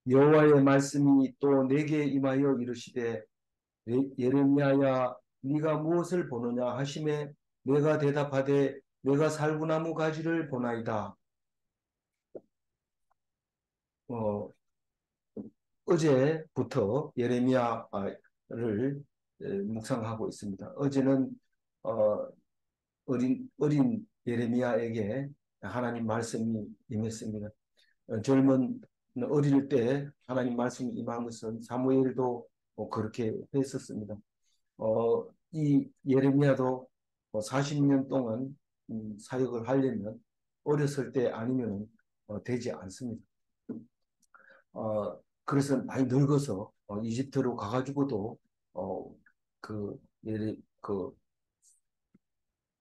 여호와의 말씀이 또 내게 임하여 이르시되 예레미야야 네가 무엇을 보느냐 하심에 내가 대답하되 내가 살구나무 가지를 보나이다. 어, 어제부터 예레미야를 묵상하고 있습니다. 어제는 어, 어린 예레미야에게 하나님 말씀이 임했습니다. 젊은 어릴 때 하나님 말씀이 임한 것은 사무엘도 그렇게 했었습니다. 이 예레미야도 40년 동안 사역을 하려면 어렸을 때 아니면 되지 않습니다. 그래서 많이 늙어서 이집트로 가가지고도 어, 그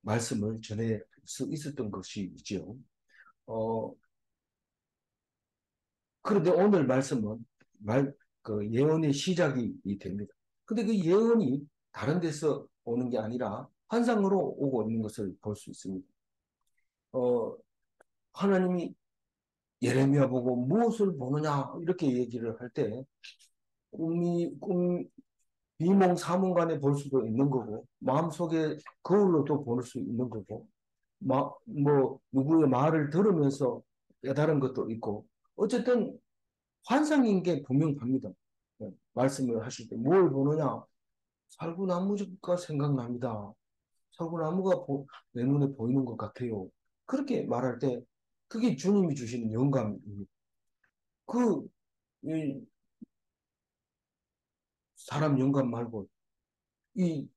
말씀을 전할 수 있었던 것이죠. 어, 그런데 오늘 말씀은 그 예언의 시작이 됩니다. 근데 그 예언이 다른 데서 오는 게 아니라 환상으로 오고 있는 것을 볼 수 있습니다. 어, 하나님이 예레미야 보고 무엇을 보느냐 이렇게 얘기를 할 때 꿈, 비몽사몽간에 볼 수도 있는 거고 마음속에 거울로도 볼 수 있는 거고 뭐 누구의 말을 들으면서 깨달은 것도 있고 어쨌든 환상인 게 분명합니다. 말씀을 하실 때 뭘 보느냐? 살구나무가 생각납니다. 살구나무가 내 눈에 보이는 것 같아요. 그렇게 말할 때 그게 주님이 주시는 영감입니다. 그 이 사람 영감 말고 이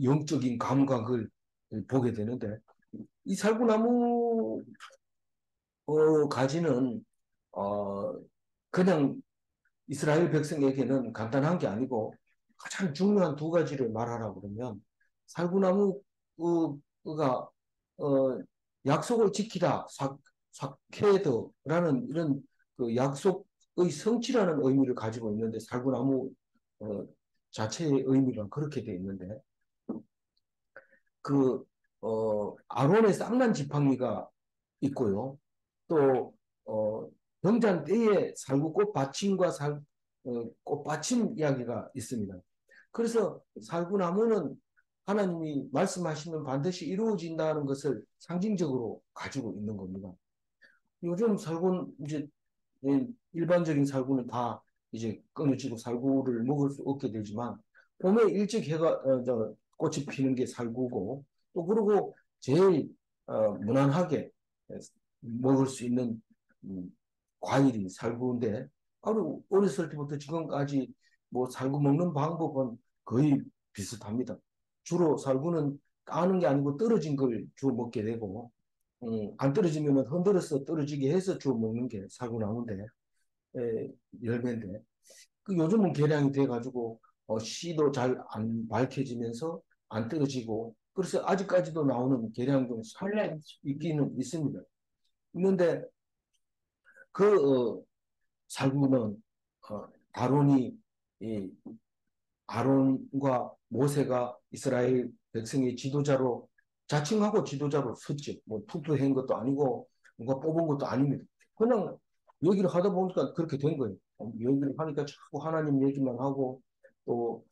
영적인 감각을 보게 되는데 이 살구나무 가지는 어, 그냥 이스라엘 백성에게는 간단한 게 아니고 가장 중요한 두 가지를 말하라 그러면 살구나무가 약속을 지키다 사케드라는 이런 그 약속의 성취라는 의미를 가지고 있는데 살구나무 어, 자체의 의미가 그렇게 돼 있는데 그 아론의 쌍난 지팡이가 있고요. 또 정장 때에 살구꽃 받침과 꽃받침 이야기가 있습니다. 그래서 살구나무는 하나님이 말씀하시면 반드시 이루어진다는 것을 상징적으로 가지고 있는 겁니다. 요즘 살구는 이제 일반적인 살구는 다 이제 끊어지고 살구를 먹을 수 없게 되지만 봄에 일찍 꽃이 피는 게 살구고 또 그리고 제일 무난하게 먹을 수 있는 음, 과일이 살구인데 아주 어렸을 때부터 지금까지 뭐 살구 먹는 방법은 거의 비슷합니다. 주로 살구는 까는 게 아니고 떨어진 걸 주워 먹게 되고 안 떨어지면 흔들어서 떨어지게 해서 주워 먹는 게 살구나무인데 열매인데 그 요즘은 개량이 돼가지고 씨도 잘 안 밝혀지면서 안 떨어지고 그래서 아직까지도 나오는 개량종 살래 있기는 있습니다. 있는데 그 살구는 아론이 이 아론과 모세가 이스라엘 백성의 지도자로 자칭하고 지도자로 섰죠. 뭐 투표한 것도 아니고 누가 뽑은 것도 아닙니다. 그냥 얘기를 하다 보니까 그렇게 된 거예요. 얘기를 하니까 자꾸 하나님 얘기만 하고 또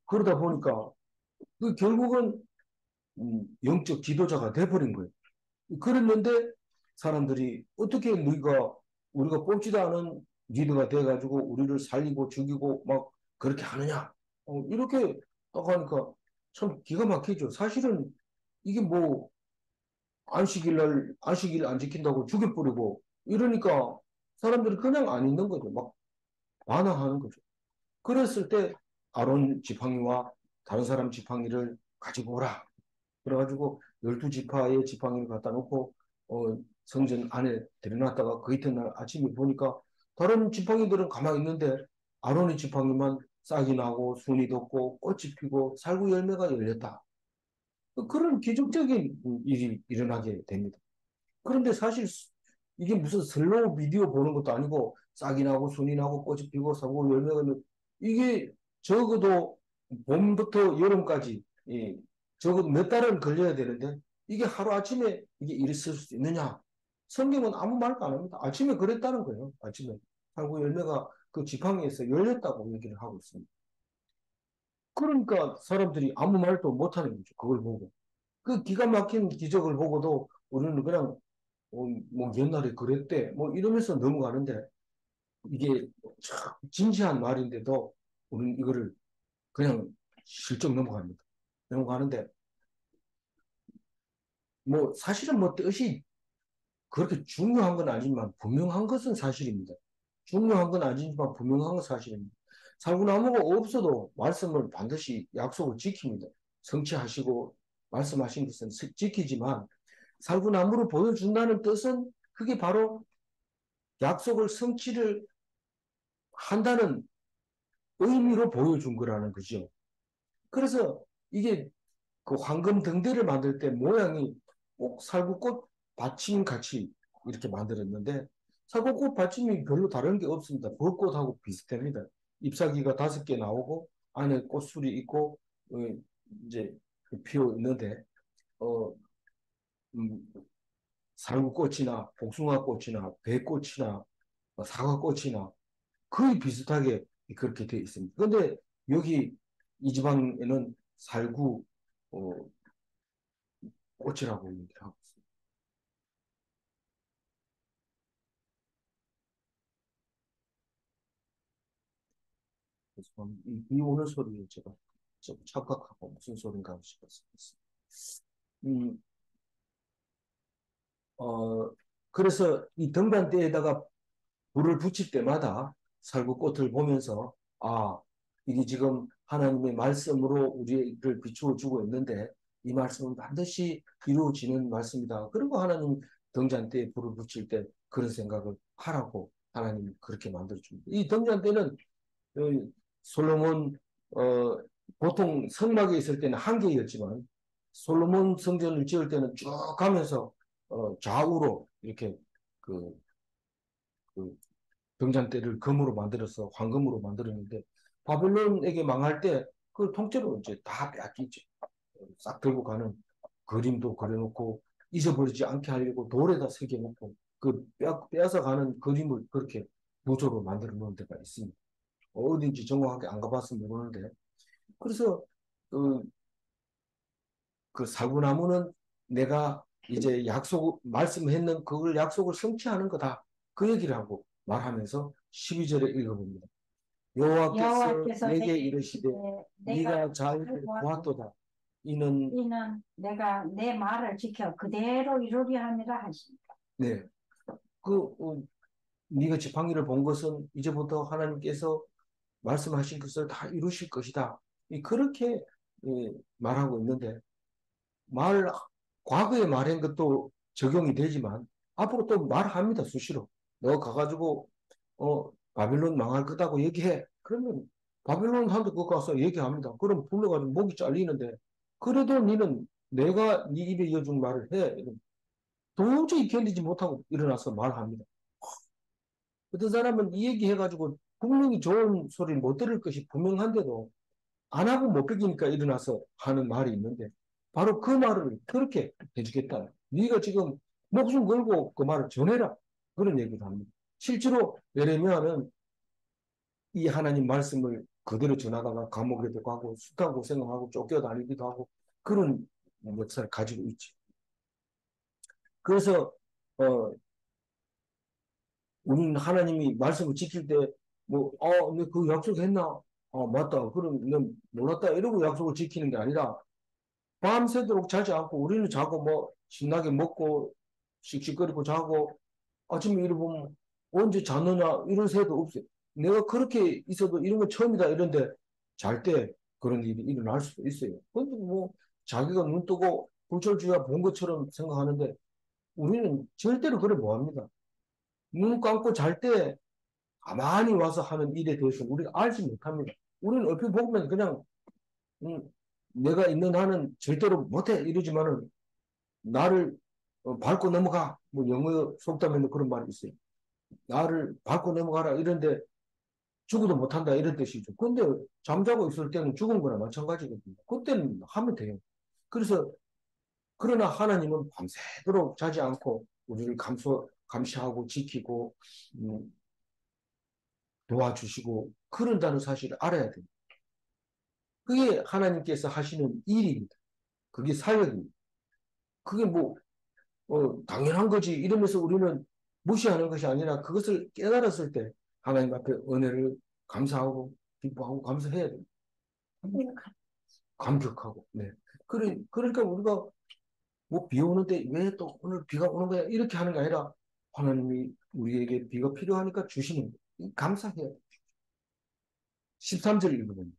그러다 보니까 그 결국은 영적 지도자가 돼버린 거예요. 그랬는데 사람들이 어떻게 너희가 우리가 뽑지도 않은 리더가 돼가지고 우리를 살리고 죽이고 막 그렇게 하느냐? 이렇게 딱 하니까 참 기가 막히죠. 사실은 이게 뭐 안식일 안 지킨다고 죽여버리고 이러니까 사람들이 그냥 안 있는 거죠. 막 반항하는 거죠. 그랬을 때 아론 지팡이와 다른 사람 지팡이를 가지고 오라. 그래가지고 12지파의 지팡이를 갖다 놓고 성전 안에 들여놨다가 그 이튿날 아침에 보니까 다른 지팡이들은 가만히 있는데 아론의 지팡이만 싹이 나고 순이 돋고 꽃이 피고 살구 열매가 열렸다. 그런 기적적인 일이 일어나게 됩니다. 그런데 사실 이게 무슨 슬로우 비디오 보는 것도 아니고 싹이 나고 순이 나고 꽃이 피고 살구 열매가 이게 적어도 봄부터 여름까지 적어도 몇 달은 걸려야 되는데 이게 하루아침에 이게 있을 수 있느냐? 성경은 아무 말도 안 합니다. 아침에 그랬다는 거예요. 아침에. 살구 열매가 그 지팡이에서 열렸다고 얘기를 하고 있습니다. 그러니까 사람들이 아무 말도 못하는 거죠. 그걸 보고. 그 기가 막힌 기적을 보고도 우리는 그냥 뭐 옛날에 그랬대 뭐 이러면서 넘어가는데 이게 참 진지한 말인데도 우리는 이거를 그냥 실적 넘어갑니다. 넘어가는데 뭐 사실은 뭐 뜻이 그렇게 중요한 건 아니지만 분명한 것은 사실입니다. 중요한 건 아니지만 분명한 건 사실입니다. 살구나무가 없어도 말씀을 반드시 약속을 지킵니다. 성취하시고 말씀하신 것은 지키지만 살구나무를 보여준다는 뜻은 그게 바로 약속을 성취를 한다는 의미로 보여준 거라는 거죠. 그래서 이게 그 황금 등대를 만들 때 모양이 꼭 살구꽃 받침 같이 이렇게 만들었는데 살구꽃 받침이 별로 다른 게 없습니다. 벚꽃하고 비슷합니다. 잎사귀가 5개 나오고 안에 꽃술이 있고 어, 이제 피어 있는데 어, 음, 살구꽃이나 복숭아꽃이나 배꽃이나 사과꽃이나 거의 비슷하게 그렇게 되어 있습니다. 그런데 여기 이 지방에는 살구 어, 꽃이라고 얘기를 하고 있습니다. 그래서 비 오는 소리를 제가 좀 착각하고 무슨 소린가 싶었습니다. 음, 어, 그래서 이 등반대에다가 불을 붙일 때마다 살구꽃을 보면서 아, 이게 지금 하나님의 말씀으로 우리를 비추어 주고 있는데 이 말씀은 반드시 이루어지는 말씀이다. 그리고 하나님 등잔대에 불을 붙일 때 그런 생각을 하라고 하나님 그렇게 만들어 줍니다. 이 등잔대는 솔로몬 어, 보통 성막에 있을 때는 한 개였지만 솔로몬 성전을 지을 때는 쭉 가면서 좌우로 이렇게 그, 그 등잔대를 금으로 만들어서 황금으로 만들었는데 바벨론에게 망할 때 그 통째로 이제 다 빼앗기죠. 싹 들고 가는 그림도 그려놓고 잊어버리지 않게 하려고 돌에다 새겨놓고 그 빼앗아 가는 그림을 그렇게 무조로 만들어 놓은 데가 있습니다. 어딘지 정확하게 안 가봤으면 모르는데 그래서 그, 그 사구나무는 내가 이제 말씀했는 그걸 약속을 성취하는 거다. 그 얘기를 하고 말하면서 12절에 읽어봅니다. 여호와께서 내게 이르시되 네가 잘 보았도다. 이는 내가 내 말을 지켜 그대로 이루려 함이라 하십니다. 네. 그 네가 지팡이를 본 것은 이제부터 하나님께서 말씀하신 것을 다 이루실 것이다. 그렇게 말하고 있는데 말 과거에 말한 것도 적용이 되지만 앞으로 또 말합니다. 수시로. 너 가가지고 바빌론 망할 거다고 얘기해. 그러면 바빌론 한테 그거 가서 얘기합니다. 그럼 불러가지고 목이 잘리는데 그래도 니는 내가 네 입에 이어준 말을 해. 도저히 견디지 못하고 일어나서 말합니다. 어떤 사람은 이 얘기 해가지고 분명히 좋은 소리를 못 들을 것이 분명한데도 안 하고 못 be기니까 일어나서 하는 말이 있는데 바로 그 말을 그렇게 해주겠다. 네가 지금 목숨 걸고 그 말을 전해라. 그런 얘기를 합니다. 실제로 예레미야는 이 하나님 말씀을 그대로 전하다가 감옥에도 가고 숱한 고생하고 쫓겨다니기도 하고 그런 역사를 가지고 있지. 그래서 어, 우리는 하나님이 말씀을 지킬 때 뭐, 너그 약속했나? 맞다. 그럼 넌 몰랐다. 이러고 약속을 지키는 게 아니라 밤새도록 자지 않고 우리는 자고 뭐 신나게 먹고 씩씩거리고 자고 아침에 일어보면 언제 잤느냐 이런 새도 없어요. 내가 그렇게 있어도 이런 건 처음이다 이런데 잘 때 그런 일이 일어날 수도 있어요. 근데 뭐 자기가 눈 뜨고 불철주야 본 것처럼 생각하는데 우리는 절대로 그래 못합니다. 눈 감고 잘 때 가만히 와서 하는 일에 대해서 우리가 알지 못합니다. 우리는 얼핏 보면 그냥 음, 내가 있는 한은 절대로 못해 이러지만은 나를 밟고 넘어가. 뭐 영어 속담에는 그런 말이 있어요. 나를 밟고 넘어가라 이런데 죽어도 못한다 이런 뜻이죠. 근데 잠자고 있을 때는 죽은 거나 마찬가지거든요. 그때는 하면 돼요. 그래서 그러나 하나님은 밤새도록 자지 않고 우리를 감시하고 지키고 음, 도와주시고 그런다는 사실을 알아야 됩니다. 그게 하나님께서 하시는 일입니다. 그게 사역입니다. 그게 뭐 당연한 거지 이러면서 우리는 무시하는 것이 아니라 그것을 깨달았을 때 하나님 앞에 은혜를 감사하고 기뻐하고 감사해야 됩니다. 감격하고. 네. 그러니까 우리가 뭐 비 오는데 왜 또 오늘 비가 오는 거야 이렇게 하는 게 아니라 하나님이 우리에게 비가 필요하니까 주시는 거예요. 감사해야 돼요. 13절 읽어봅니다.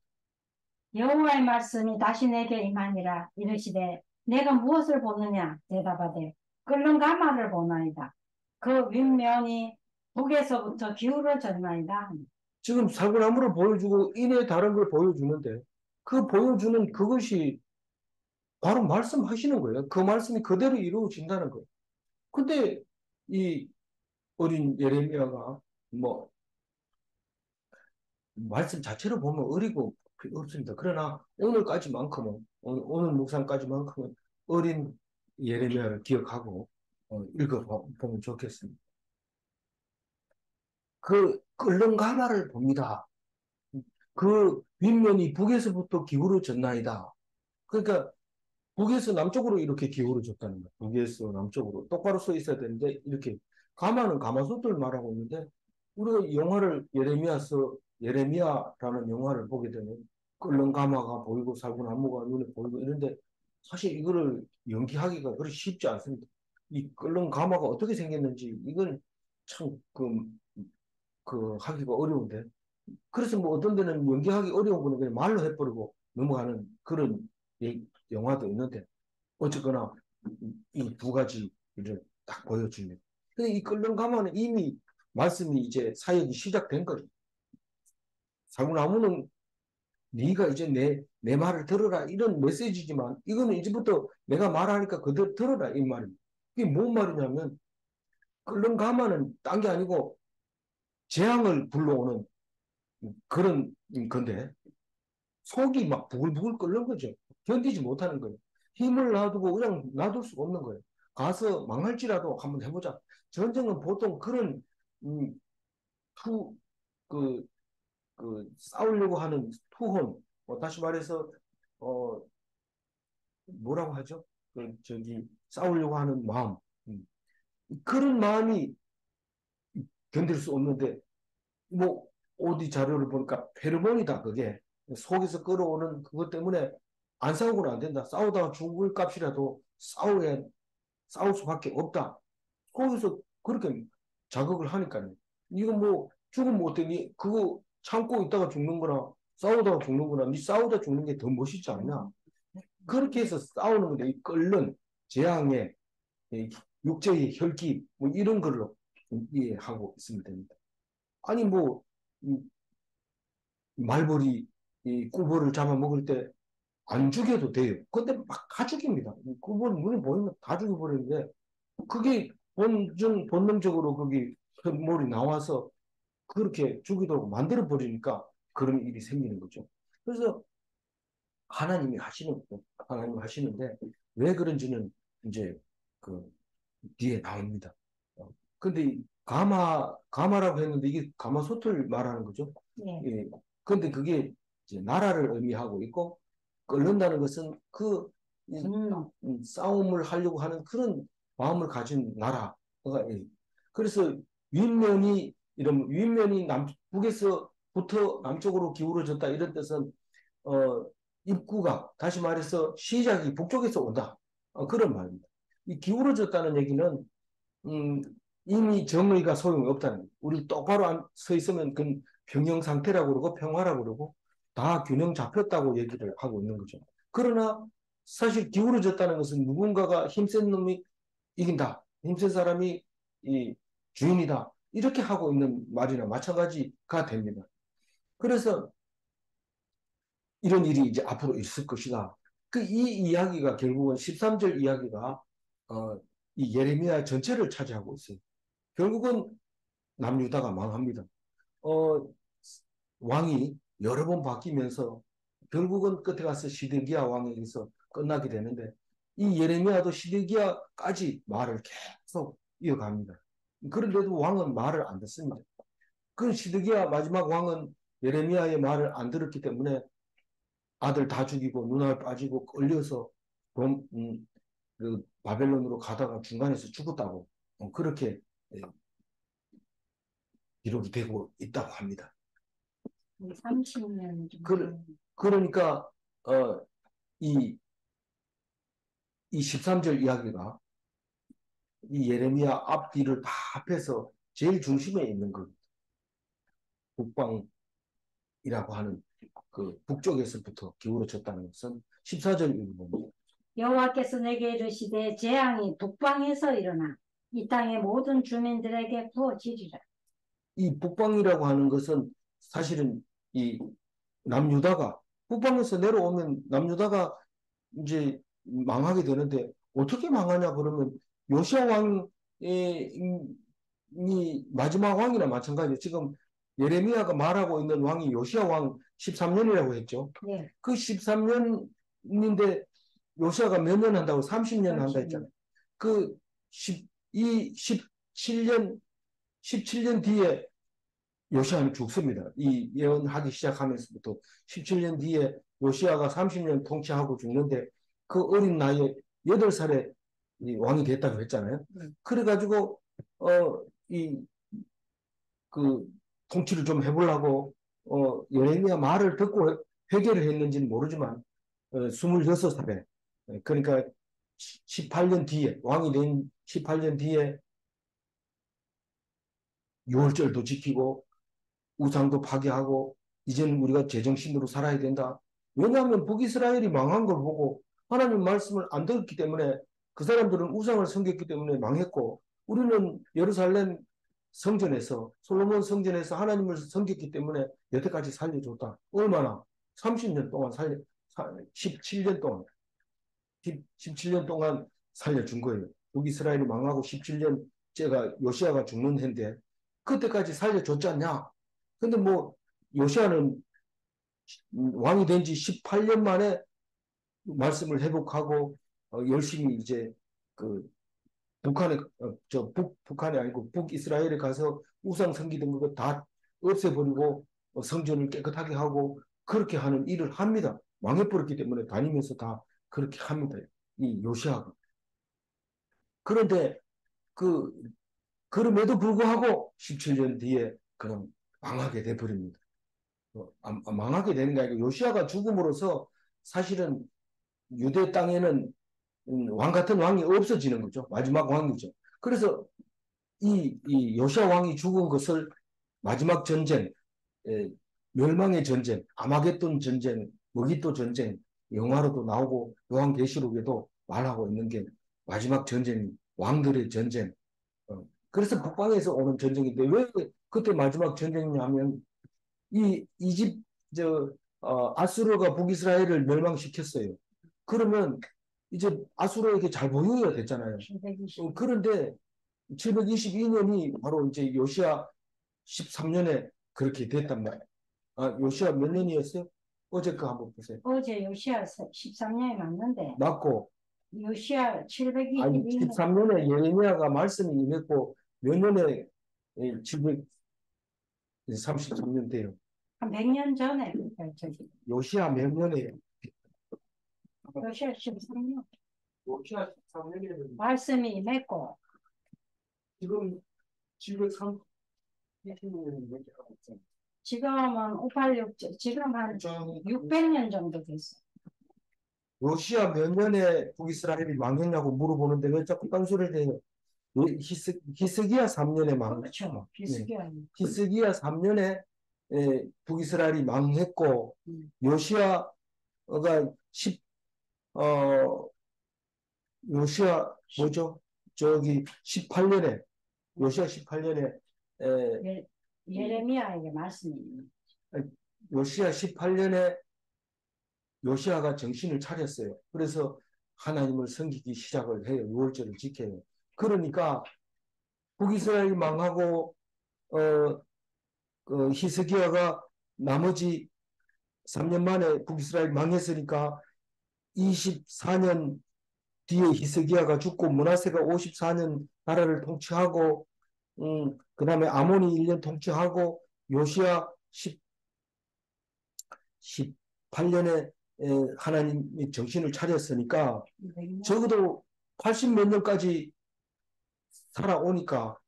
여호와의 말씀이 다시 내게 임하니라 이르시되 내가 무엇을 보느냐 대답하되 끓는 가마를 보나이다. 그 윗면이 북에서부터 기울어졌나이다. 지금 사구나무를 보여주고 이내 다른 걸 보여주는데 그 보여주는 그것이 바로 말씀하시는 거예요. 그 말씀이 그대로 이루어진다는 거예요. 근데 이 어린 예레미야가 뭐 말씀 자체로 보면 어리고 없습니다. 그러나 오늘까지만큼은 오늘 묵상까지만큼은 어린 예레미야를 기억하고 읽어보면 좋겠습니다. 그 끓는 가마를 봅니다. 그 윗면이 북에서부터 기울어졌나이다. 그러니까 북에서 남쪽으로 이렇게 기울어졌다는 거예요. 북에서 남쪽으로 똑바로 써 있어야 되는데 이렇게 가마는 가마솥을 말하고 있는데 우리가 영화를 예레미야라는 영화를 보게 되면 끓는 가마가 보이고 살구나무가 눈에 보이고 이런데 사실 이거를 연기하기가 그렇게 쉽지 않습니다. 이 끓는 가마가 어떻게 생겼는지 이건 참 하기가 어려운데 그래서 뭐 어떤 데는 연기하기 어려운 거는 그냥 말로 해버리고 넘어가는 그런 영화도 있는데 어쨌거나 이 두 가지를 딱 보여줍니다. 근데 이 끓는 가마는 이미 말씀이 이제 사역이 시작된 거죠. 사구나무는 네가 이제 내 말을 들어라 이런 메시지지만 이거는 이제부터 내가 말하니까 그대로 들어라 이 말입니다. 이게 뭔 말이냐면 끓는 가마는 딴 게 아니고 재앙을 불러오는 그런 건데 속이 막 부글부글 끓는 거죠. 견디지 못하는 거예요. 힘을 놔두고 그냥 놔둘 수가 없는 거예요. 가서 망할지라도 한번 해보자. 전쟁은 보통 그런 음, 투, 그, 싸우려고 하는 투혼, 다시 말해서 어, 뭐라고 하죠? 싸우려고 하는 마음, 음, 그런 마음이 견딜 수 없는데 뭐 어디 자료를 보니까 페르몬이다 그게 속에서 끌어오는 그것 때문에 안 싸우고는 안 된다. 싸우다가 죽을 값이라도 싸울 수밖에 없다. 거기서 그렇게 자극을 하니까요. 이거 뭐 죽으면 어때니? 그거 참고 있다가 죽는 거나 싸우다가 죽는 거나 니 싸우다 죽는 게 더 멋있지 않냐? 그렇게 해서 싸우는 건데 이 끓는 재앙의 육체의 혈기 뭐 이런 걸로 이해하고 있으면 됩니다. 아니 뭐 말벌이 이 꾸벌을 잡아먹을 때 안 죽여도 돼요. 근데 막 다 죽입니다. 꾸벌 눈에 보이면 다 죽여버리는데 그게 본능적으로 거기 혈몰이 나와서 그렇게 죽이도록 만들어 버리니까 그런 일이 생기는 거죠. 그래서 하나님이 하시는데 왜 그런지는 이제 그 뒤에 나옵니다. 근데 가마라고 했는데 이게 가마솥을 말하는 거죠. 예. 예. 근데 그게 이제 나라를 의미하고 있고 끓는다는 것은 싸움을 하려고 하는 그런 마음을 가진 나라가 그래서 윗면이 북에서부터 남쪽으로 기울어졌다 이런 뜻은 어, 입구가 다시 말해서 시작이 북쪽에서 온다 그런 말입니다. 이 기울어졌다는 얘기는 음, 이미 정의가 소용이 없다는 거예요. 우리 똑바로 서 있으면 그건 평형 상태라고 그러고 평화라고 그러고 다 균형 잡혔다고 얘기를 하고 있는 거죠. 그러나 사실 기울어졌다는 것은 누군가가 힘센 놈이 이긴다. 힘센 사람이 이 주인이다. 이렇게 하고 있는 말이나 마찬가지가 됩니다. 그래서 이런 일이 이제 앞으로 있을 것이다. 이 이야기가 결국은 13절 이야기가 이 예레미야 전체를 차지하고 있어요. 결국은 남유다가 망합니다. 어, 왕이 여러 번 바뀌면서 결국은 끝에 가서 시드기야 왕에게서 끝나게 되는데 이 예레미야도 시드기야까지 말을 계속 이어갑니다. 그런데도 왕은 말을 안 듣습니다. 그 시드기야 마지막 왕은 예레미야의 말을 안 들었기 때문에 아들 다 죽이고 눈알 빠지고 끌려서 그 바벨론으로 가다가 중간에서 죽었다고 그렇게 예, 기록이 되고 있다고 합니다. 30년 그러니까 이 13절 이야기가 이 예레미야 앞뒤를 다 합해서 제일 중심에 있는 겁니다. 북방이라고 하는 그 북쪽에서부터 기울어졌다는 것은 14절 읽어봅니다. 여호와께서 내게 이르시되 재앙이 북방에서 일어나 이 땅의 모든 주민들에게 부어지리라. 이 북방이라고 하는 것은 사실은 이 남유다가 북방에서 내려오면 남유다가 이제 망하게 되는데 어떻게 망하냐 그러면 요시야 왕이 마지막 왕이나 마찬가지예요. 지금 예레미야가 말하고 있는 왕이 요시야 왕 13년이라고 했죠. 네. 그 13년인데 요시야가 몇 년 한다고 30년 한다 했잖아요. 그 17년 뒤에 요시야는 죽습니다. 이 예언하기 시작하면서부터 17년 뒤에 요시야가 30년 통치하고 죽는데 그 어린 나이에 8살에 왕이 됐다고 했잖아요. 그래가지고 그 통치를 좀 해보려고 예레미야 말을 듣고 회개를 했는지는 모르지만 26살에 그러니까 18년 뒤에 왕이 된 18년 뒤에 유월절도 지키고 우상도 파괴하고 이제는 우리가 제정신으로 살아야 된다. 왜냐하면 북이스라엘이 망한 걸 보고 하나님 말씀을 안 들었기 때문에 그 사람들은 우상을 섬겼기 때문에 망했고 우리는 예루살렘 성전에서 솔로몬 성전에서 하나님을 섬겼기 때문에 여태까지 살려줬다. 얼마나? 30년 동안 17년 동안 17년 동안 살려준 거예요. 북이스라엘이 망하고 17년째가 요시아가 죽는 해인데 그때까지 살려줬지 않냐? 근데 뭐 요시아는 왕이 된 지 18년 만에 말씀을 회복하고 열심히 이제 그 북한에 북한이 아니고 북이스라엘에 가서 우상 섬기던 거 다 없애버리고 성전을 깨끗하게 하고 그렇게 하는 일을 합니다. 망해버렸기 때문에 다니면서 다 그렇게 합니다. 이 요시아가. 그런데 그럼에도 불구하고 17년 뒤에 그럼 망하게 돼버립니다. 망하게 되는 게 아니고 요시아가 죽음으로써 사실은 유대 땅에는 왕 같은 왕이 없어지는 거죠. 마지막 왕이죠. 그래서 이 요시아 왕이 죽은 것을 마지막 전쟁, 멸망의 전쟁, 아마겟돈 전쟁, 머기토 전쟁, 영화로도 나오고 요한계시록에도 말하고 있는 게 마지막 전쟁, 왕들의 전쟁. 그래서 북방에서 오는 전쟁인데 왜 그때 마지막 전쟁이냐면 이 이집 아수르가 북이스라엘을 멸망시켰어요. 그러면 이제 아수르에게 잘 보여야 됐잖아요. 그런데 722년이 바로 이제 요시아 13년에 그렇게 됐단 말이에요. 요시아 몇 년이었어요? 어제 거 한번 보세요. 어제 요시아 13년이 맞는데 맞고 요시아 722년. 아니 13년에 예레미야가 말씀이 임했고 몇 년에 733년 돼요. 한 100년 전에 요시아 몇 년에 요시아 13년 요시아 13년에 말씀이 임했고 지금 730년이 하고 있잖아요. 지금은 586 지금 한 600년 정도 됐어. 요시아 몇 년에 북이스라엘이 망했냐고 물어보는데 왜 자꾸 딴소리를 해요? 히스기야 3년에 망했죠. 그렇죠. 히스기야. 히스기야 3년에 북이스라엘이 망했고 요시아가 요시아 뭐죠? 저기 18년에 요시아 18년에 예레미야에게 말씀이 요시아 18년에 요시아가 정신을 차렸어요. 그래서 하나님을 섬기기 시작을 해요. 유월절을 지켜요. 그러니까 북이스라엘이 망하고 히스기야가 나머지 3년 만에 북이스라엘 망했으니까 24년 뒤에 히스기야가 죽고 므낫세가 54년 나라를 통치하고 그 다음에 아몬이 1년 통치하고 요시야 18년에 하나님이 정신을 차렸으니까 적어도 80 몇 년까지 살아오니까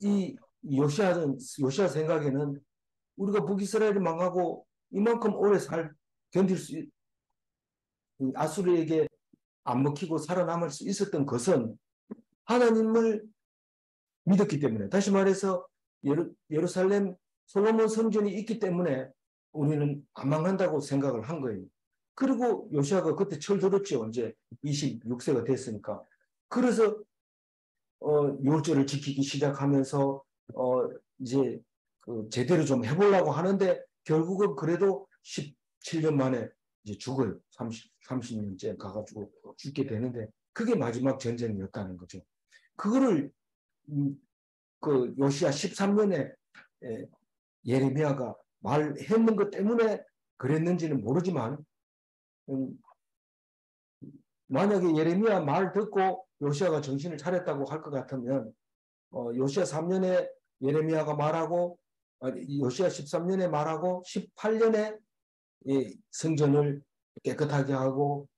이 요시야 생각에는 우리가 북이스라엘이 망하고 이만큼 오래 견딜 수 아수르에게 안 먹히고 살아남을 수 있었던 것은 하나님을 믿었기 때문에, 다시 말해서 예루살렘 솔로몬 성전이 있기 때문에 우리는 안 망한다고 생각을 한 거예요. 그리고 요시아가 그때 철들었죠. 이제 26세가 됐으니까. 그래서 율절을 지키기 시작하면서 이제 제대로 좀 해보려고 하는데 결국은 그래도 17년 만에 이제 죽어요. 30년째 가가지고 죽게 되는데 그게 마지막 전쟁이었다는 거죠. 그거를 그 요시야 13년에 예레미야가 말했는 것 때문에 그랬는지는 모르지만 만약에 예레미야 말 듣고 요시야가 정신을 차렸다고 할 것 같으면 요시야 3년에 예레미야가 말하고 요시야 13년에 말하고 18년에 성전을 깨끗하게 하고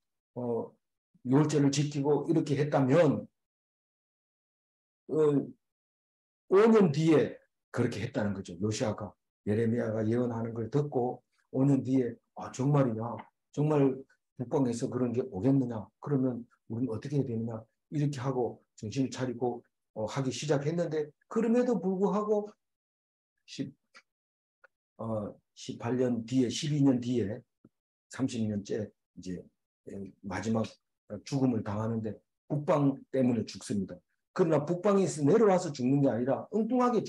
율제를 지키고 이렇게 했다면 5년 뒤에 그렇게 했다는 거죠. 요시아가 예레미야가 예언하는 걸 듣고 5년 뒤에 정말이냐, 정말 북방에서 그런 게 오겠느냐, 그러면 우리는 어떻게 해야 되느냐 이렇게 하고 정신을 차리고 하기 시작했는데 그럼에도 불구하고 18년 뒤에 12년 뒤에 30년째 이제 마지막 죽음을 당하는데 북방 때문에 죽습니다. 그러나 북방에서 내려와서 죽는 게 아니라 엉뚱하게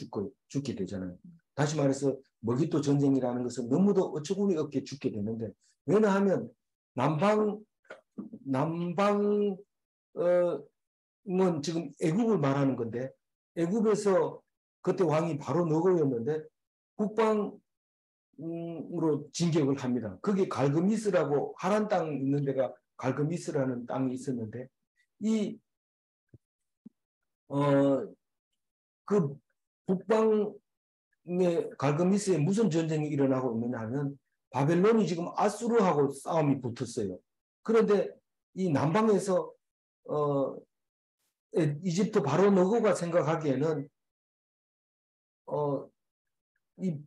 죽게 되잖아요. 다시 말해서 머깃도 전쟁이라는 것은 너무도 어처구니 없게 죽게 되는데, 왜냐하면 남방은 지금 애굽을 말하는 건데 애굽에서 그때 왕이 바로 너고였는데 북방으로 진격을 합니다. 거기 갈그미스라고 하란 땅 있는 데가 갈그미스라는 땅이 있었는데 그 북방의 갈그미스에 무슨 전쟁이 일어나고 있느냐 하면 바벨론이 지금 아수르하고 싸움이 붙었어요. 그런데 이 남방에서 이집트 바로 너고가 생각하기에는 이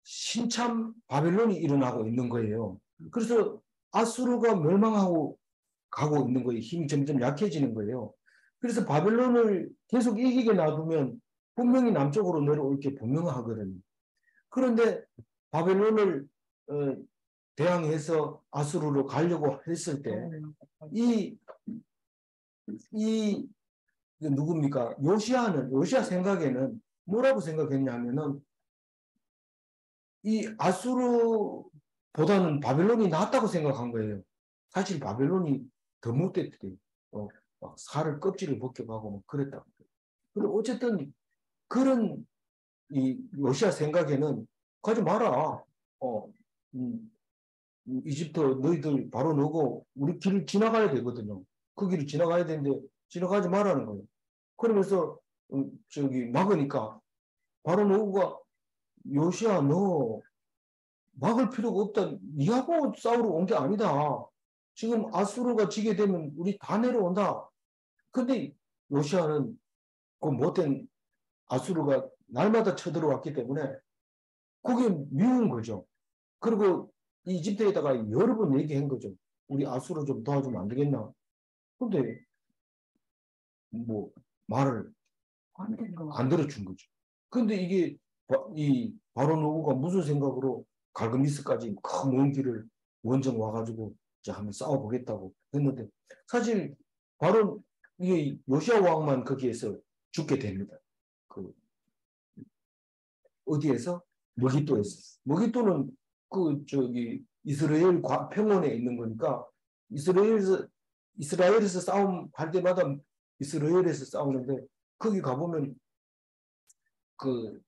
신참 바벨론이 일어나고 있는 거예요. 그래서 아수르가 멸망하고 가고 있는 거예요. 힘이 점점 약해지는 거예요. 그래서 바벨론을 계속 이기게 놔두면 분명히 남쪽으로 내려올 게 분명하거든요. 그런데 바벨론을 대항해서 아수르로 가려고 했을 때 누굽니까? 요시야 생각에는 뭐라고 생각했냐면은 이 아수르보다는 바벨론이 낫다고 생각한 거예요. 사실 바벨론이 더 못됐대요. 살을 껍질을 벗겨가고 뭐 그랬다고. 근데 어쨌든 그런 이 요시야 생각에는 가지 마라. 이집트 너희들 바로 너고 우리 길을 지나가야 되거든요. 그 길을 지나가야 되는데 지나가지 말라는 거예요. 그러면서 막으니까 바로 너가 요시야 너 막을 필요가 없다. 니하고 싸우러 온 게 아니다. 지금 아수르가 지게 되면 우리 다 내려온다. 근데 요시야는 그 못된 아수르가 날마다 쳐들어왔기 때문에 그게 미운 거죠. 그리고 이집트에다가 여러 번 얘기한 거죠. 우리 아수르 좀 도와주면 안 되겠나. 근데 뭐 말을 안 들어준 거죠. 근데 이게 이 바로 노고가 무슨 생각으로 갈그미스까지 큰 먼 길을 원정 와가지고 이제 한번 싸워보겠다고 했는데 사실 바로 이 요시아 왕만 거기에서 죽게 됩니다. 어디에서? 머깃도에서. 머깃도는 이스라엘 평원에 있는 거니까 이스라엘에서 싸움할 때마다 이스라엘에서 싸우는데 거기 가보면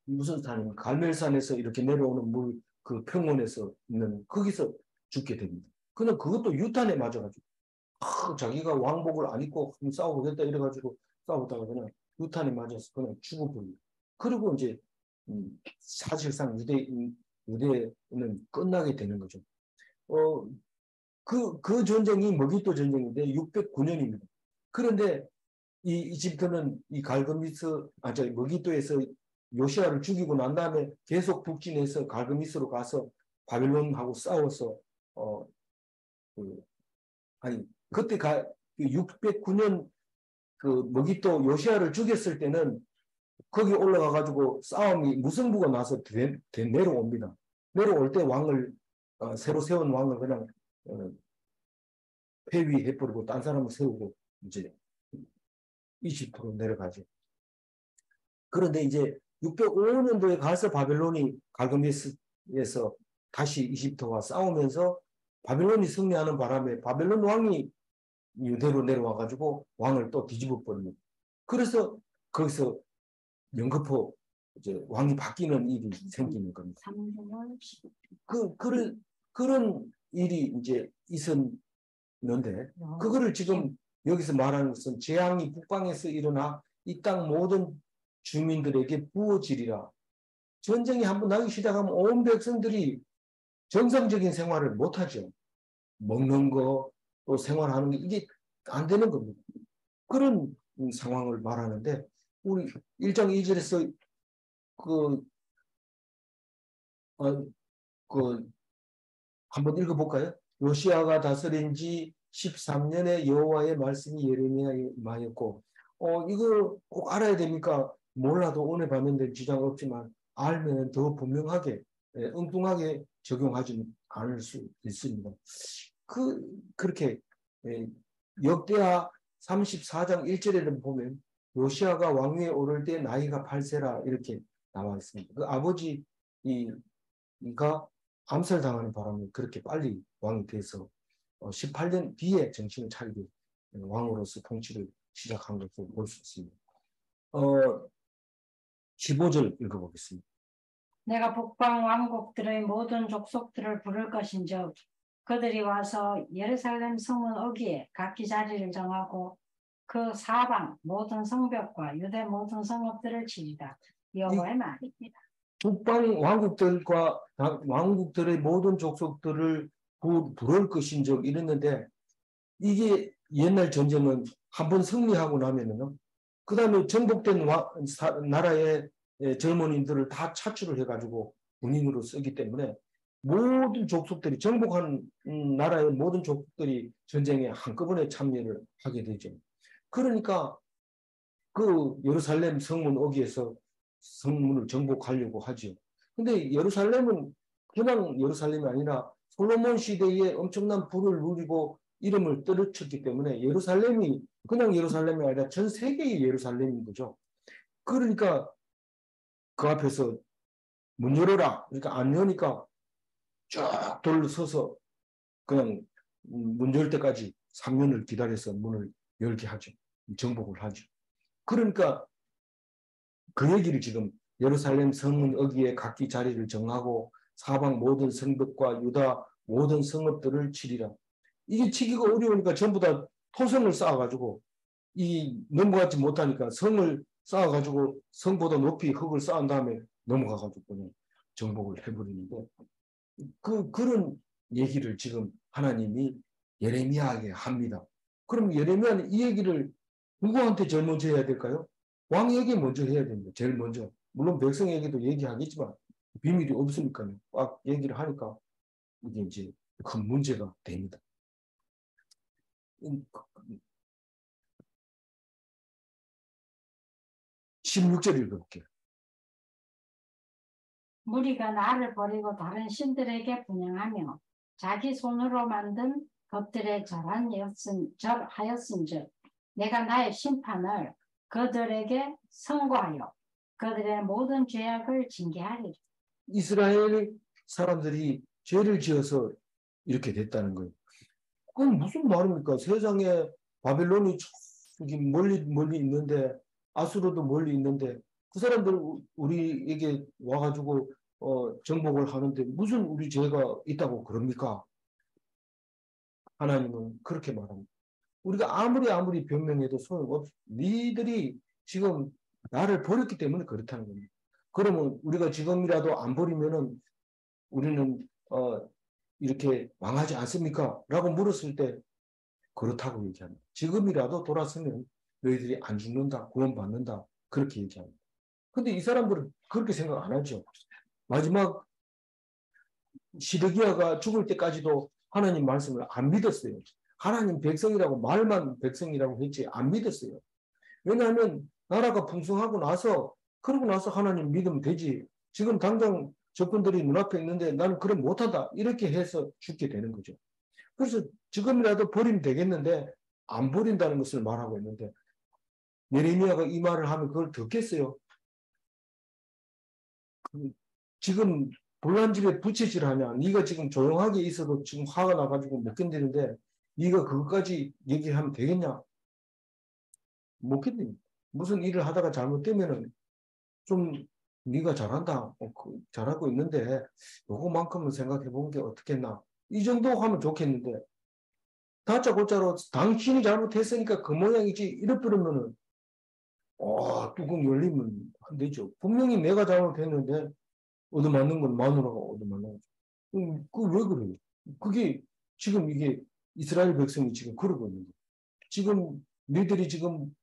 무슨 산이 갈멜산에서 이렇게 내려오는 물 평원에서 있는 거기서 죽게 됩니다. 그냥 그것도 유탄에 맞아가지고 자기가 왕복을 안 입고 싸워보겠다 이래가지고 싸우다가 그냥 유탄에 맞아서 그냥 죽어버립니다. 그리고 이제 사실상 유대는 끝나게 되는 거죠. 그 전쟁이 머기또 전쟁인데 609년입니다. 그런데 이 이집트는 이 머기또에서 요시아를 죽이고 난 다음에 계속 북진해서 갈그미스로 가서 바빌론하고 싸워서 그때 609년 그 머기또 요시아를 죽였을 때는 거기 올라가 가지고 싸움이 무승부가 나서 내려옵니다. 내려올 때 왕을 새로 세운 왕을 그냥 폐위해버리고 딴 사람을 세우고 이제 이집트로 내려가죠. 그런데 이제 605년도에 가서 바벨론이 갈그메스에서 다시 이집트와 싸우면서 바벨론이 승리하는 바람에 바벨론 왕이 유대로 내려와가지고 왕을 또 뒤집어 버립니다. 그래서 거기서 연거푸 이제 왕이 바뀌는 일이 생기는 겁니다. 그런 일이 이제 있었는데 그거를 지금 여기서 말하는 것은 재앙이 북방에서 일어나 이 땅 모든 주민들에게 부어지리라. 전쟁이 한번 나기 시작하면 온 백성들이 정상적인 생활을 못하죠. 먹는 거, 또 생활하는 게 이게 안 되는 겁니다. 그런 상황을 말하는데 우리 1장 2절에서 한번 읽어볼까요? 요시아가 다스린 지 13년에 여호와의 말씀이 예레미야에 임하였고 이거 꼭 알아야 됩니까? 몰라도 오늘 봤는데 지장 없지만 알면 더 분명하게 엉뚱하게 적용하지 않을 수 있습니다. 그렇게 역대하 34장 1절에는 보면 요시아가 왕위에 오를 때 나이가 8세라 이렇게 나와 있습니다. 그 아버지가 암살당하는 바람에 그렇게 빨리 왕이 돼서 18년 뒤에 정신을 차리게 왕으로서 통치를 시작한 것을 볼 수 있습니다. 15절 읽어보겠습니다. 내가 북방 왕국들의 모든 족속들을 부를 것인즉 그들이 와서 예루살렘 성문 어귀에 각기 자리를 정하고 그 사방 모든 성벽과 유대 모든 성읍들을 치리라. 여호와의 말입니다. 북방 왕국들의 모든 족속들을 부를 것인즉 이랬는데 이게 옛날 전쟁은 한번 승리하고 나면은 그 다음에 정복된 나라의 젊은이들을 다 차출을 해가지고 군인으로 쓰기 때문에 모든 족속들이 정복한 나라의 모든 족속들이 전쟁에 한꺼번에 참여를 하게 되죠. 그러니까 그 예루살렘 성문 어귀에서 성문을 정복하려고 하죠. 근데 예루살렘은 그냥 예루살렘이 아니라 솔로몬 시대에 엄청난 부를 누리고 이름을 떨어쳤기 때문에 예루살렘이 그냥 예루살렘이 아니라 전 세계의 예루살렘인 거죠. 그러니까 그 앞에서 문 열어라. 그러니까 안 여니까 쫙 돌서서 그냥 문 열 때까지 3년을 기다려서 문을 열게 하죠. 정복을 하죠. 그러니까 그 얘기를 지금 예루살렘 성문 어귀에 각기 자리를 정하고 사방 모든 성벽과 유다 모든 성읍들을 치리라. 이게 치기가 어려우니까 전부 다 토성을 쌓아가지고 넘어가지 못하니까 성을 쌓아가지고 성보다 높이 흙을 쌓은 다음에 넘어가가지고 그냥 정복을 해버리는데 그런 얘기를 지금 하나님이 예레미야에게 합니다. 그럼 예레미야는 이 얘기를 누구한테 제일 먼저 해야 될까요? 왕에게 먼저 해야 됩니다. 제일 먼저. 물론 백성에게도 얘기하겠지만 비밀이 없으니까요. 막 얘기를 하니까 이게 이제 큰 문제가 됩니다. 16절 읽어볼게요. 무리가 나를 버리고 다른 신들에게 분향하며 자기 손으로 만든 것들에 절하였은즉 내가 나의 심판을 그들에게 선고하여 그들의 모든 죄악을 징계하리라. 이스라엘 사람들이 죄를 지어서 이렇게 됐다는 거예요. 그건 무슨 말입니까? 세상에 바벨론이 저기 멀리 있는데 아수르도 멀리 있는데 그 사람들 우리에게 와가지고 정복을 하는데 무슨 우리 죄가 있다고 그럽니까? 하나님은 그렇게 말합니다. 우리가 아무리 변명해도 소용없어. 니들이 지금 나를 버렸기 때문에 그렇다는 겁니다. 그러면 우리가 지금이라도 안 버리면은 우리는 이렇게 망하지 않습니까? 라고 물었을 때 그렇다고 얘기합니다. 지금이라도 돌아서면 너희들이 안 죽는다, 구원받는다 그렇게 얘기합니다. 근데 이 사람들은 그렇게 생각 안 하죠. 마지막 시드기야가 죽을 때까지도 하나님 말씀을 안 믿었어요. 하나님 백성이라고 말만 백성이라고 했지 안 믿었어요. 왜냐하면 나라가 풍성하고 나서 그러고 나서 하나님 믿으면 되지. 지금 당장 적군들이 눈앞에 있는데 나는 그럼 못한다. 이렇게 해서 죽게 되는 거죠. 그래서 지금이라도 버리면 되겠는데 안 버린다는 것을 말하고 있는데 예레미야가 이 말을 하면 그걸 듣겠어요? 지금 불난집에 부채질하냐? 네가 지금 조용하게 있어도 지금 화가 나가지고 못 견디는데 네가 그것까지 얘기하면 되겠냐? 못 견딥니다. 무슨 일을 하다가 잘못되면은 좀 네가 잘한다. 잘하고 있는데 요거만큼은 생각해 본 게 어떻겠나. 이 정도 하면 좋겠는데 다짜고짜로 당신이 잘못했으니까 그 모양이지 이래버리면은 뚜껑 열리면 안 되죠. 분명히 내가 잘못했는데 얻어맞는 건 마누라가 얻어맞는 거죠. 그왜 그래요? 그게 지금 이게 이스라엘 백성이 지금 그러고 있는 거예요. 지금 너희들이 지금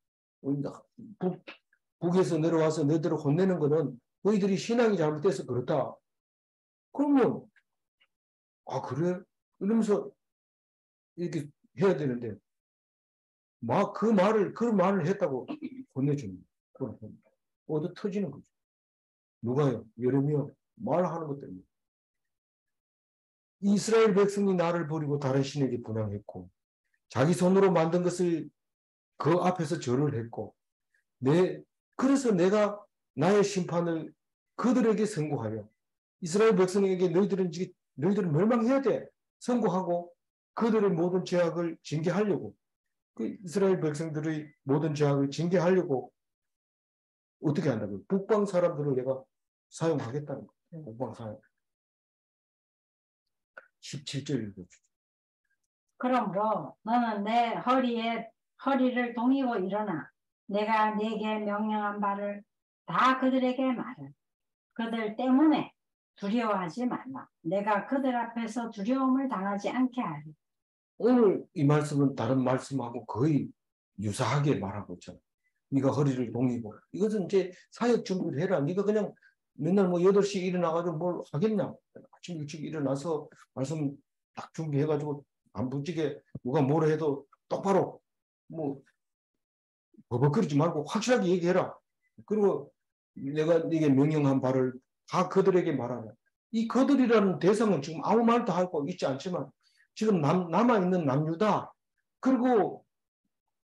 북에서 내려와서 너희들을 혼내는 거는 너희들이 신앙이 잘못돼서 그렇다. 그러면 그래? 이러면서 이렇게 해야 되는데 그 말을 했다고 혼내줍니다. 얻어 터지는 거죠. 누가요? 예레미야 말하는 것 때문에. 이스라엘 백성이 나를 버리고 다른 신에게 분향했고 자기 손으로 만든 것을 그 앞에서 절을 했고 그래서 내가 나의 심판을 그들에게 선고하여 이스라엘 백성에게 너희들은 멸망해야 돼. 선고하고 그들의 모든 죄악을 징계하려고 그 이스라엘 백성들의 모든 죄악을 징계하려고 어떻게 한다고요? 북방 사람들을 내가 사용하겠다는 거예요. 북방 사용. 17절 읽어주죠. 그러므로 너는 내 허리를 동이고 일어나 내가 네게 명령한 바를 다 그들에게 말해. 그들 때문에 두려워하지 말라. 내가 그들 앞에서 두려움을 당하지 않게 하리. 오늘 이 말씀은 다른 말씀하고 거의 유사하게 말하고 있잖아요. 네가 허리를 동이고 이것은 이제 사역 준비를 해라. 네가 그냥 맨날 뭐 8시 일어나가지고 뭘 하겠냐. 아침 일찍 일어나서 말씀 딱 준비해가지고 안 부지게 누가 뭐라 해도 똑바로 뭐 버벅거리지 말고 확실하게 얘기해라. 그리고 내가 네게 명령한 바를 다 그들에게 말하라. 이 그들이라는 대상은 지금 아무 말도 하고 있지 않지만 지금 남아있는 남유다. 그리고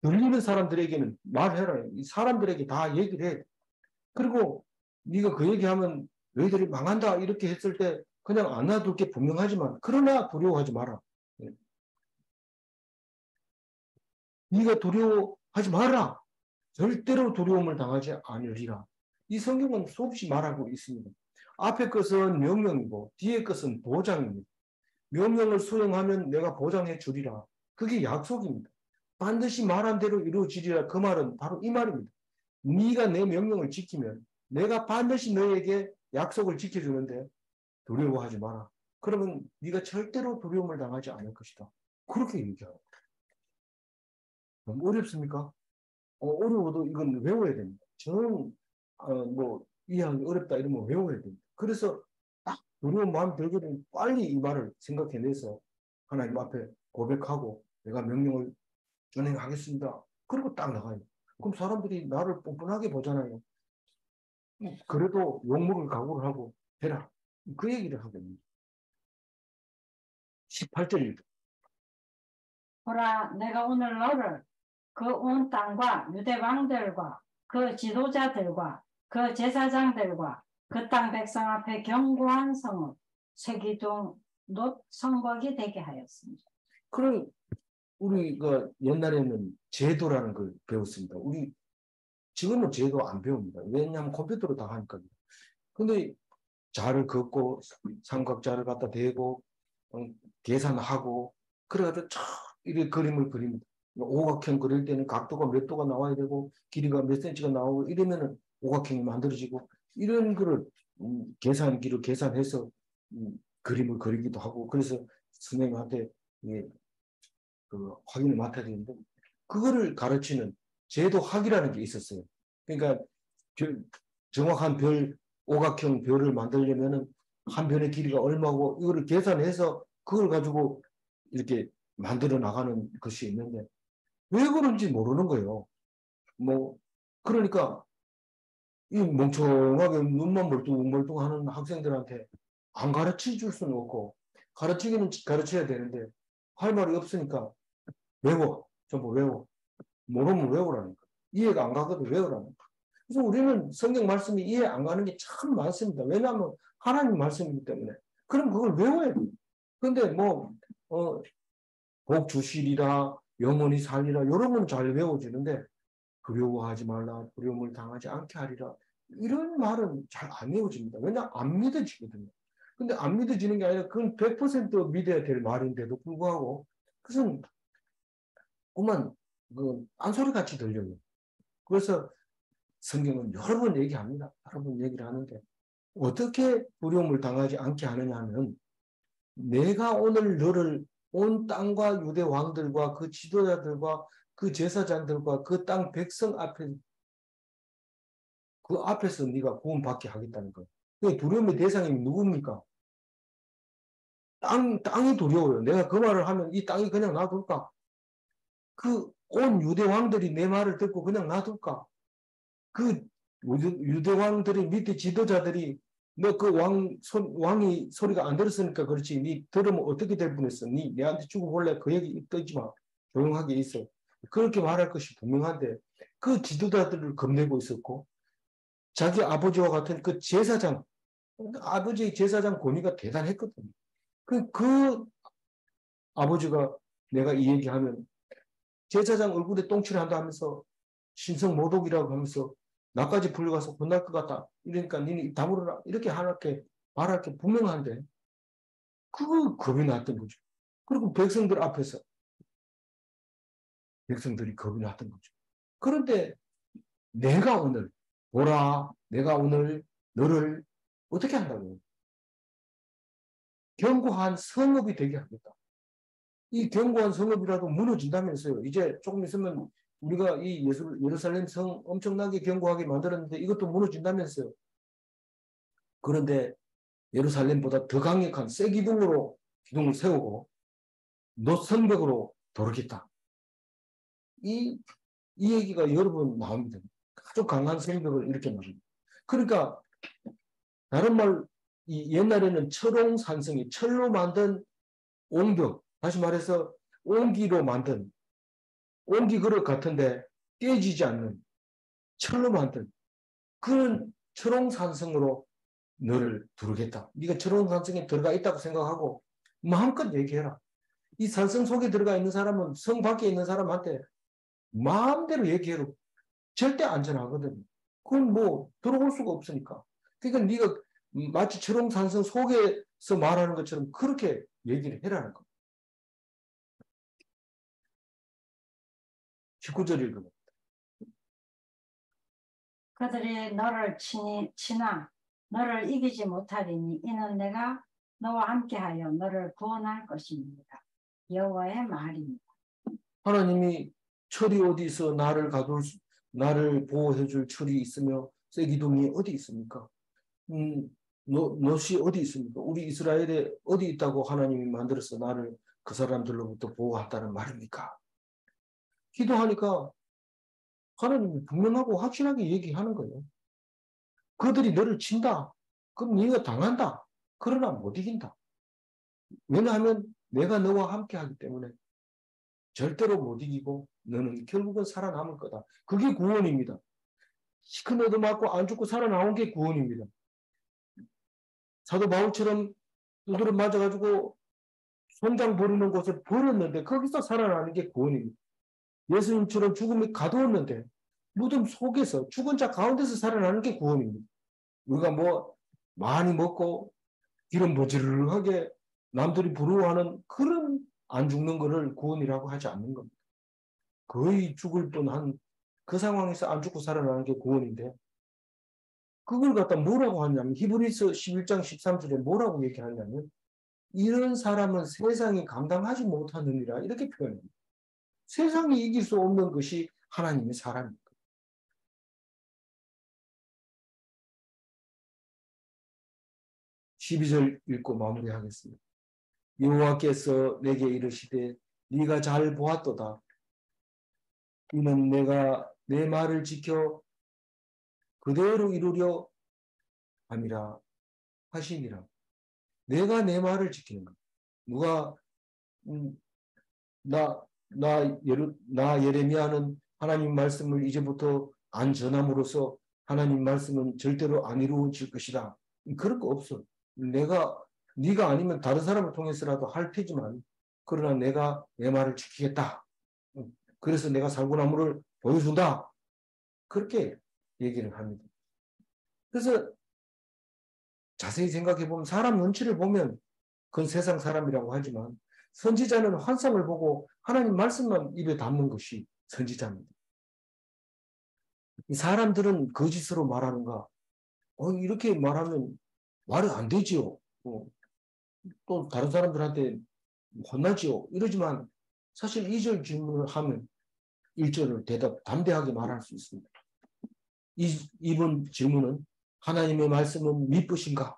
들리는 사람들에게는 말해라. 이 사람들에게 다 얘기를 해. 그리고 네가 그 얘기하면 너희들이 망한다 이렇게 했을 때 그냥 안 놔둘 게 분명하지만 그러나 두려워하지 마라. 네가 두려워하지 마라. 절대로 두려움을 당하지 않으리라. 이 성경은 수없이 말하고 있습니다. 앞에 것은 명령이고 뒤에 것은 보장입니다. 명령을 수행하면 내가 보장해 주리라. 그게 약속입니다. 반드시 말한 대로 이루어지리라. 그 말은 바로 이 말입니다. 네가 내 명령을 지키면 내가 반드시 너에게 약속을 지켜주는데 두려워하지 마라. 그러면 네가 절대로 두려움을 당하지 않을 것이다. 그렇게 얘기하고. 너무 어렵습니까? 어려워도 이건 외워야 됩니다. 저는 이해하기 어렵다 이러면 외워야 됩니다. 그래서 딱 두려운 마음 들거든 빨리 이 말을 생각해내서 하나님 앞에 고백하고 내가 명령을 전행하겠습니다. 그리고 딱 나가요. 그럼 사람들이 나를 뻔뻔하게 보잖아요. 그래도 욕먹을 각오를 하고 해라. 그 얘기를 하고 있습니다. 18절입니다. 보라, 내가 오늘 너를 그 온 땅과 유대 왕들과 그 지도자들과 그 제사장들과 그 땅 백성 앞에 견고한 성읍 세기둥 놋 성곽이 되게 하였습니다. 그럼 우리가 옛날에는 제도라는 걸 배웠습니다. 지금은 제도 안 배웁니다. 왜냐하면 컴퓨터로 다 하니까. 근데 자를 긋고 삼각자를 갖다 대고 계산하고 그래가지고 이렇게 그림을 그립니다. 오각형 그릴 때는 각도가 몇 도가 나와야 되고 길이가 몇 센치가 나오고 이러면은 오각형이 만들어지고 이런 거를 계산기로 계산해서 그림을 그리기도 하고 그래서 선생님한테 예, 그 확인을 맡아야 되는데 그거를 가르치는 제도학이라는 게 있었어요. 그러니까 정확한 별, 오각형 별을 만들려면은 한 별의 길이가 얼마고 이거를 계산해서 그걸 가지고 이렇게 만들어 나가는 것이 있는데 왜 그런지 모르는 거예요. 뭐 그러니까 이 멍청하게 눈만 멀뚱멀뚱하는 학생들한테 안 가르쳐 줄 수는 없고 가르치기는 가르쳐야 되는데 할 말이 없으니까 외워. 전부 외워. 모르면 외우라니까. 이해가 안 가거든 외우라니까. 그래서 우리는 성경 말씀이 이해 안 가는 게 참 많습니다. 왜냐하면 하나님 말씀이기 때문에. 그럼 그걸 외워야 돼. 근데 뭐, 복 주시리라, 영원히 살리라, 이런 건 잘 외워지는데, 두려워하지 말라, 두려움을 당하지 않게 하리라. 이런 말은 잘 안 외워집니다. 왜냐? 안 믿어지거든요. 근데 안 믿어지는 게 아니라 그건 100% 믿어야 될 말인데도 불구하고, 그것은 그만, 딴소리 같이 들려요. 그래서 성경은 여러 번 얘기합니다. 여러 번 얘기를 하는데 어떻게 두려움을 당하지 않게 하느냐 하면 내가 오늘 너를 온 땅과 유대 왕들과 그 지도자들과 그 제사장들과 그 땅 백성 앞에 그 앞에서 네가 구원받게 하겠다는 거예요. 그 두려움의 대상이 누굽니까? 땅이 두려워요. 내가 그 말을 하면 이 땅이 그냥 놔둘까? 그 온 유대 왕들이 내 말을 듣고 그냥 놔둘까? 그 유대 왕들이 밑에 지도자들이 너 그 왕이 소리가 안 들었으니까 그렇지. 니 들으면 어떻게 될 뻔했어. 니 내한테 죽어볼래? 그 얘기 떠지 마. 조용하게 있어. 그렇게 말할 것이 분명한데 그 지도자들을 겁내고 있었고 자기 아버지와 같은 그 제사장 아버지의 제사장 권위가 대단했거든요. 그 아버지가 내가 이 얘기하면 제사장 얼굴에 똥칠을 한다 하면서 신성 모독이라고 하면서 나까지 불려가서 혼날 것 같다. 이러니까 니네 입 다물어라. 이렇게 말할 게 분명한데 그거 겁이 났던 거죠. 그리고 백성들 앞에서 백성들이 겁이 났던 거죠. 그런데 내가 오늘 보라 내가 오늘 너를 어떻게 한다고 견고한 성읍이 되게 하겠다. 이 견고한 성읍이라도 무너진다면서요. 이제 조금 있으면 우리가 이 예루살렘 성 엄청나게 견고하게 만들었는데 이것도 무너진다면서요. 그런데 예루살렘보다 더 강력한 쇠 기둥으로 기둥을 세우고 노선벽으로 도르겠다. 이 얘기가 여러 번 나옵니다. 아주 강한 성벽을 이렇게 말합니다. 그러니까 다른 말 옛날에는 철옹산성이 철로 만든 옹벽 다시 말해서 옹기로 만든 옹기 그릇 같은데 깨지지 않는 철로 만든 그런 철옹산성으로 너를 두르겠다. 네가 철옹산성에 들어가 있다고 생각하고 마음껏 얘기해라. 이 산성 속에 들어가 있는 사람은 성 밖에 있는 사람한테 마음대로 얘기해도 절대 안전하거든. 그건 뭐 들어올 수가 없으니까. 그러니까 네가 마치 철옹산성 속에서 말하는 것처럼 그렇게 얘기를 해라는 거. 19절 읽으면. 그들이 너를 치나 너를 이기지 못하리니 이는 내가 너와 함께하여 너를 구원할 것입니다. 여호와의 말입니다. 하나님이 철이 어디 있어 나를 보호해 줄 철이 있으며 쇠기둥이 어디 있습니까? 놋이 어디 있습니까? 우리 이스라엘에 어디 있다고 하나님이 만들어서 나를 그 사람들로부터 보호한다는 말입니까? 기도하니까 하나님이 분명하고 확실하게 얘기하는 거예요. 그들이 너를 친다. 그럼 네가 당한다. 그러나 못 이긴다. 왜냐하면 내가 너와 함께 하기 때문에 절대로 못 이기고 너는 결국은 살아남을 거다. 그게 구원입니다. 시큰둥도 맞고 안 죽고 살아나온 게 구원입니다. 사도 바울처럼 두드려 맞아가지고 손장 버리는 곳에 버렸는데 거기서 살아나는 게 구원입니다. 예수님처럼 죽음이 가두었는데 무덤 속에서 죽은 자 가운데서 살아나는 게 구원입니다. 우리가 뭐 많이 먹고 기름 버지르르하게 남들이 부러워하는 그런 안 죽는 거를 구원이라고 하지 않는 겁니다. 거의 죽을 뻔한 그 상황에서 안 죽고 살아나는 게 구원인데 그걸 갖다 뭐라고 하냐면 히브리서 11장 13절에 뭐라고 얘기하냐면 이런 사람은 세상이 감당하지 못하느니라 이렇게 표현합니다. 세상이 이길 수 없는 것이 하나님의 사람입니다. 12절 읽고 마무리하겠습니다. 여호와께서 내게 이르시되 네가 잘 보았도다. 이는 내가 내 말을 지켜 그대로 이루려 함이라 하시니라. 내가 내 말을 지키는 것. 누가 나 예레미야는 하나님 말씀을 이제부터 안 전함으로써 하나님 말씀은 절대로 안 이루어질 것이다. 그럴 거 없어. 네가 아니면 다른 사람을 통해서라도 할 테지만 그러나 내가 내 말을 지키겠다. 그래서 내가 살구나무를 보여준다. 그렇게 얘기를 합니다. 그래서 자세히 생각해 보면 사람 눈치를 보면 그건 세상 사람이라고 하지만 선지자는 환상을 보고 하나님 말씀만 입에 담는 것이 선지자입니다. 이 사람들은 거짓으로 말하는가? 이렇게 말하면 말이 안 되지요. 또 다른 사람들한테 혼나지요. 이러지만 사실 2절 질문을 하면 1절을 담대하게 말할 수 있습니다. 이번 질문은 하나님의 말씀은 믿으신가?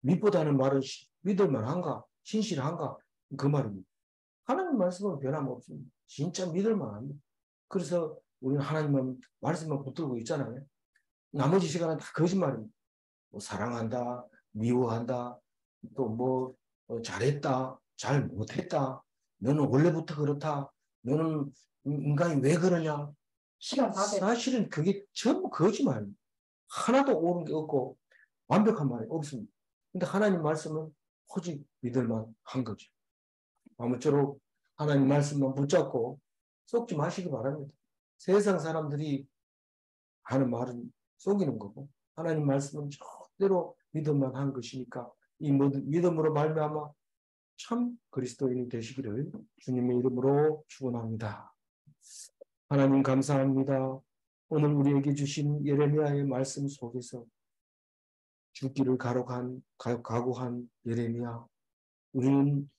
믿보다는 말은 믿을 만한가? 신실한가? 그 말입니다. 하나님 말씀은 변함없습니다. 진짜 믿을 만합니다. 그래서 우리는 하나님 말씀만 붙들고 있잖아요. 나머지 시간은 다 거짓말입니다. 뭐 사랑한다, 미워한다, 또 잘했다, 잘 못했다, 너는 원래부터 그렇다, 너는 인간이 왜 그러냐. 사실은 그게 전부 거짓말입니다. 하나도 옳은 게 없고 완벽한 말이 없습니다. 근데 하나님 말씀은 오직 믿을만 한 거죠. 아무쪼록 하나님 말씀만 붙잡고 속지 마시기 바랍니다. 세상 사람들이 하는 말은 속이는 거고 하나님 말씀은 절대로 믿을만 한 것이니까 이 믿음으로 말미암아 참 그리스도인이 되시기를 주님의 이름으로 축원합니다. 하나님 감사합니다. 오늘 우리에게 주신 예레미야의 말씀 속에서 죽기를 각오한 예레미야. 우리는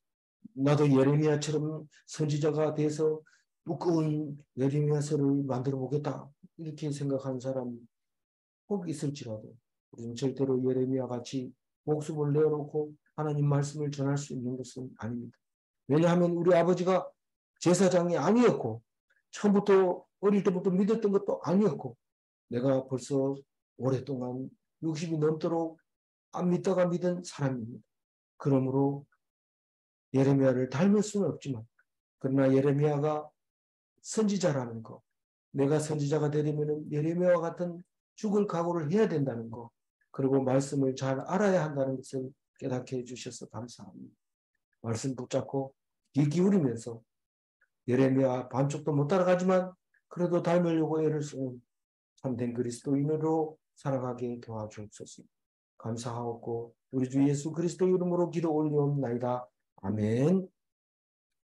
나도 예레미야처럼 선지자가 돼서 두꺼운 예레미야서를 만들어 보겠다. 이렇게 생각하는 사람이 꼭 있을지라도 우리는 절대로 예레미야 같이 목숨을 내어놓고 하나님 말씀을 전할 수 있는 것은 아닙니다. 왜냐하면 우리 아버지가 제사장이 아니었고 처음부터 어릴 때부터 믿었던 것도 아니었고 내가 벌써 오랫동안 60이 넘도록 안 믿다가 믿은 사람입니다. 그러므로 예레미야를 닮을 수는 없지만 그러나 예레미야가 선지자라는 거, 내가 선지자가 되려면 예레미야와 같은 죽을 각오를 해야 된다는 거, 그리고 말씀을 잘 알아야 한다는 것을 깨닫게 해주셔서 감사합니다. 말씀 붙잡고 귀 기울이면서 예레미야 반쪽도 못 따라가지만 그래도 닮으려고 애를 쓰는 참된 그리스도인으로 살아가게 도와주옵소서. 감사하옵고 우리 주 예수 그리스도 이름으로 기도 올리옵나이다. 아멘.